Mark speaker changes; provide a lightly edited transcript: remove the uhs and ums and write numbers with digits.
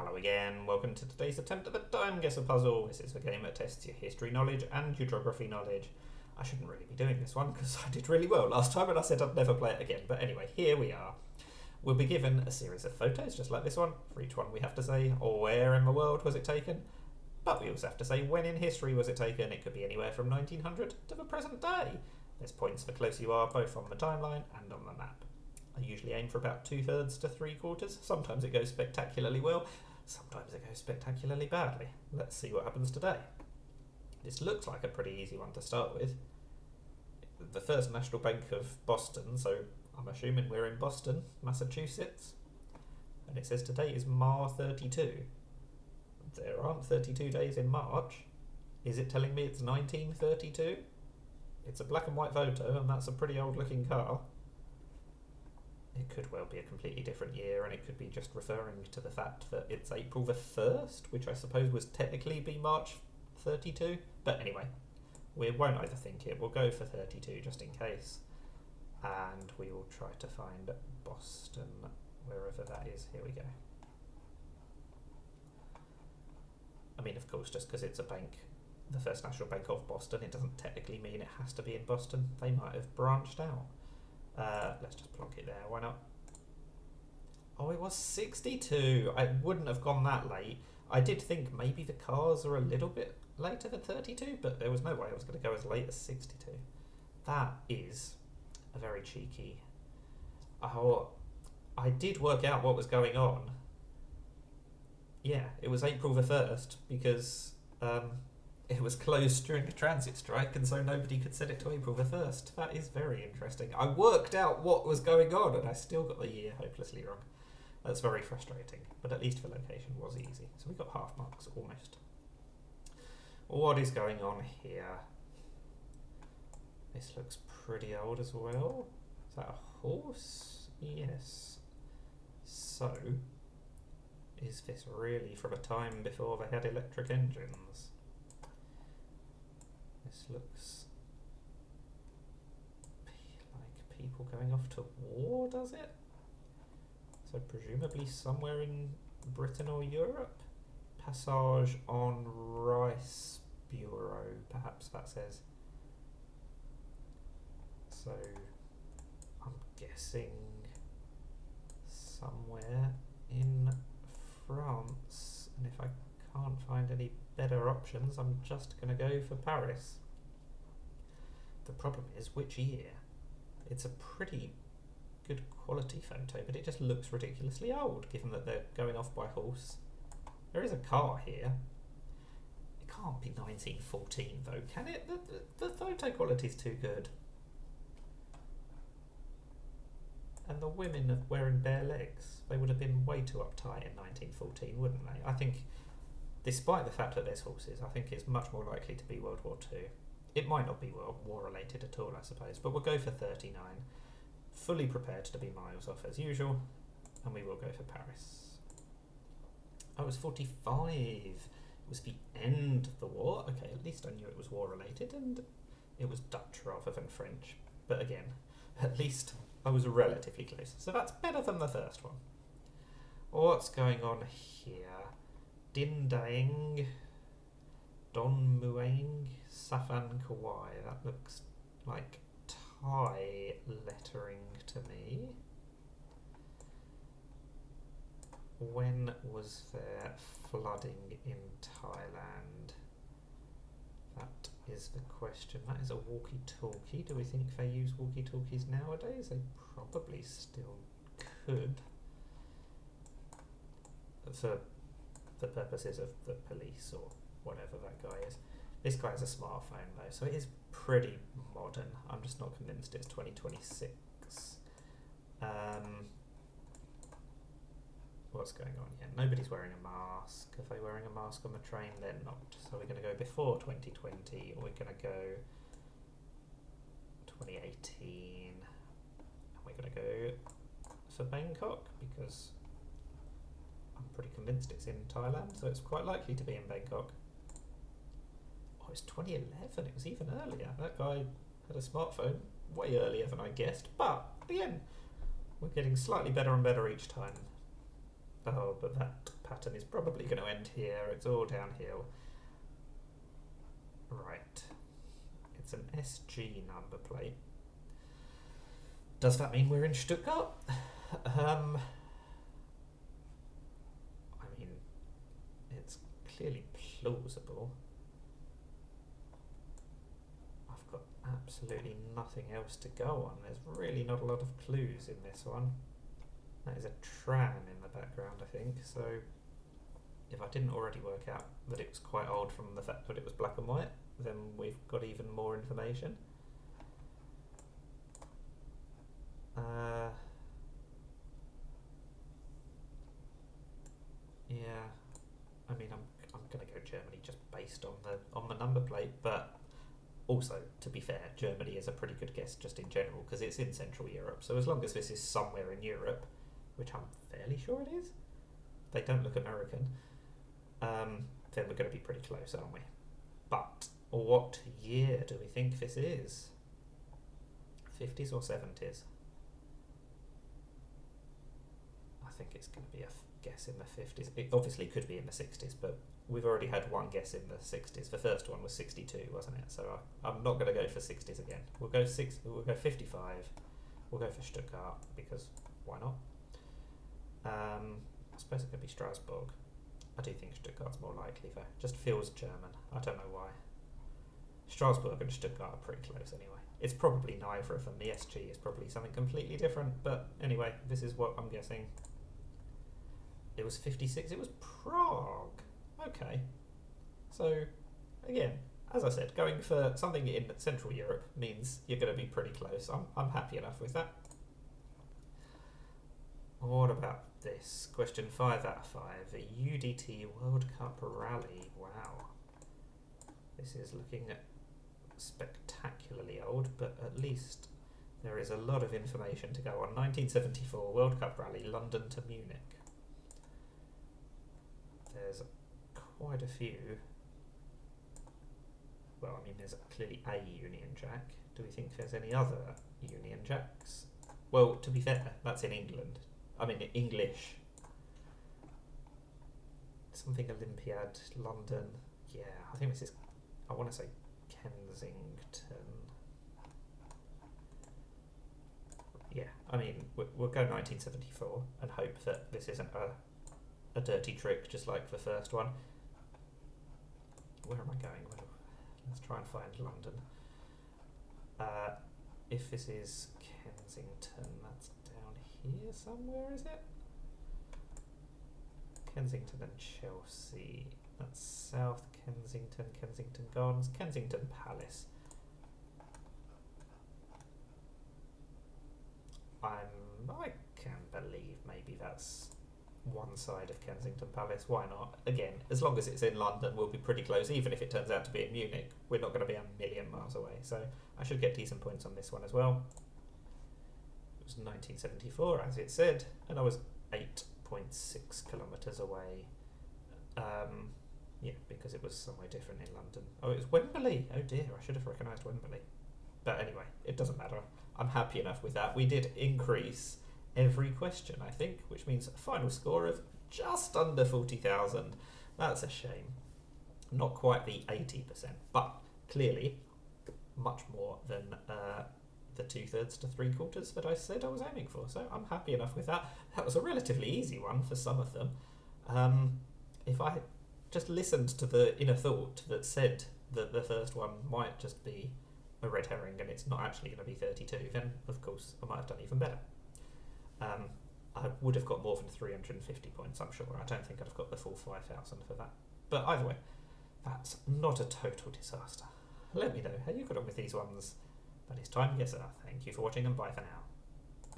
Speaker 1: Hello again, welcome to today's attempt at the TimeGuessr puzzle. This is a game that tests your history knowledge and your geography knowledge. I shouldn't really be doing this one because I did really well last time and I said I'd never play it again. But anyway, here we are. We'll be given a series of photos just like this one. For each one we have to say where in the world was it taken. But we also have to say when in history was it taken. It could be anywhere from 1900 to the present day. There's points the closer you are, both on the timeline and on the map. I usually aim for about 2/3 to 3/4. Sometimes it goes spectacularly well, sometimes it goes spectacularly badly. Let's see what happens today. This looks like a pretty easy one to start with. The First National Bank of Boston, so I'm assuming we're in Boston, Massachusetts. And it says today is Mar 32. There aren't 32 days in March. Is it telling me it's 1932? It's a black and white photo and that's a pretty old looking car. It could well be a completely different year, and it could be just referring to the fact that it's April the 1st, which I suppose was technically be March 32. But anyway, we won't overthink it. We'll go for 32 just in case. And we will try to find Boston, wherever that is. Here we go. I mean, of course, just because it's a bank, the First National Bank of Boston, it doesn't technically mean it has to be in Boston. They might have branched out. Let's just plonk it there, why not? Oh, it was 62. I wouldn't have gone that late. I did think maybe the cars are a little bit later than 32, but there was no way I was going to go as late as 62. That is a very cheeky... Oh, I did work out what was going on. Yeah, it was April the 1st because it was closed during a transit strike, and so nobody could set it to April the 1st. That is very interesting. I worked out what was going on, and I still got the year hopelessly wrong. That's very frustrating, but at least the location was easy. So we got half marks, almost. What is going on here? This looks pretty old as well. Is that a horse? Yes. So, is this really from a time before they had electric engines? This looks like people going off to war, does it? So presumably somewhere in Britain or Europe? Passage on Rice Bureau, perhaps that says. So I'm guessing somewhere in France, and if I can't find any better options, I'm just going to go for Paris. The problem is which year? It's a pretty good quality photo, but it just looks ridiculously old given that they're going off by horse. There is a car here. It can't be 1914 though, can it? The photo quality's too good. And the women are wearing bare legs. They would have been way too uptight in 1914, wouldn't they? I think, despite the fact that there's horses, I think it's much more likely to be World War II. It might not be war related at all, I suppose, but we'll go for 39. Fully prepared to be miles off as usual, and we will go for Paris. Oh, it was 45. It was the end of the war. Okay, at least I knew it was war related, and it was Dutch rather than French. But again, at least I was relatively close. So that's better than the first one. What's going on here? Dindang, Don Muang, Safan Kawai. That looks like Thai lettering to me. When was there flooding in Thailand? That is the question. That is a walkie-talkie. Do we think they use walkie-talkies nowadays? They probably still could. For the purposes of the police or whatever that guy is. This guy has a smartphone though, so it is pretty modern. I'm just not convinced it's 2026. What's going on here? Nobody's wearing a mask. Are they wearing a mask on the train? They're not. So we're going to go before 2020, or we're going to go 2018. And we're going to go for Bangkok, because I'm pretty convinced it's in Thailand, so it's quite likely to be in Bangkok. Oh, it's 2011. It was even earlier. That guy had a smartphone way earlier than I guessed, but again, we're getting slightly better and better each time. Oh, but that pattern is probably going to end here. It's all downhill. Right. It's an SG number plate. Does that mean we're in Stuttgart? I mean, it's clearly plausible. I've got absolutely nothing else to go on. There's really not a lot of clues in this one. That is a tram in the background, I think, so if I didn't already work out that it was quite old from the fact that it was black and white, then we've got even more information. Yeah, I mean, I'm going to go Germany just based on the number plate, but also, to be fair, Germany is a pretty good guess just in general because it's in Central Europe. So as long as this is somewhere in Europe, which I'm fairly sure it is, they don't look American, then we're going to be pretty close, aren't we? But what year do we think this is? 50s or 70s? I think it's going to be a guess in the 50s. It obviously could be in the 60s, but we've already had one guess in the 60s. The first one was 62, wasn't it? So I'm not going to go for 60s again. We'll go 55. We'll go for Stuttgart because why not? I suppose it could be Strasbourg. I do think Stuttgart's more likely though. Just feels German. I don't know why. Strasbourg and Stuttgart are pretty close anyway. It's probably neither of them. The SG is probably something completely different. But anyway, this is what I'm guessing. It was 56. It was Prague. Okay. So, again, as I said, going for something in Central Europe means you're going to be pretty close. I'm happy enough with that. What about this? Question 5 out of 5. The UDT World Cup Rally. Wow. This is looking spectacularly old, but at least there is a lot of information to go on. 1974 World Cup Rally, London to Munich. There's quite a few. Well, I mean, there's clearly a Union Jack. Do we think there's any other Union Jacks? Well, to be fair, that's in England. I mean, English. Something Olympiad, London. Yeah, I think this is, I want to say Kensington. Yeah, I mean, we'll go 1974 and hope that this isn't a dirty trick just like the first one. Where am I going? Well, let's try and find London. If this is Kensington, that's down here somewhere, is it? Kensington and Chelsea. That's South Kensington, Kensington Gardens, Kensington Palace. I can believe maybe that's one side of Kensington Palace. Why not? Again, as long as it's in London, we'll be pretty close. Even if it turns out to be in Munich, we're not going to be a million miles away. So I should get decent points on this one as well. It was 1974, as it said, and I was 8.6 kilometres away. Yeah, because it was somewhere different in London. Oh, it was Wembley. Oh dear, I should have recognised Wembley. But anyway, it doesn't matter. I'm happy enough with that. We did increase every question, I think, which means a final score of just under 40,000. That's a shame. Not quite the 80%, but clearly much more than the 2/3 to 3/4 that I said I was aiming for. So I'm happy enough with that. That was a relatively easy one for some of them. If I just listened to the inner thought that said that the first one might just be a red herring and it's not actually going to be 32, then of course I might have done even better. I would have got more than 350 points, I'm sure. I don't think I'd have got the full 5,000 for that. But either way, that's not a total disaster. Let me know how you got on with these ones. That is TimeGuessr. Thank you for watching and bye for now.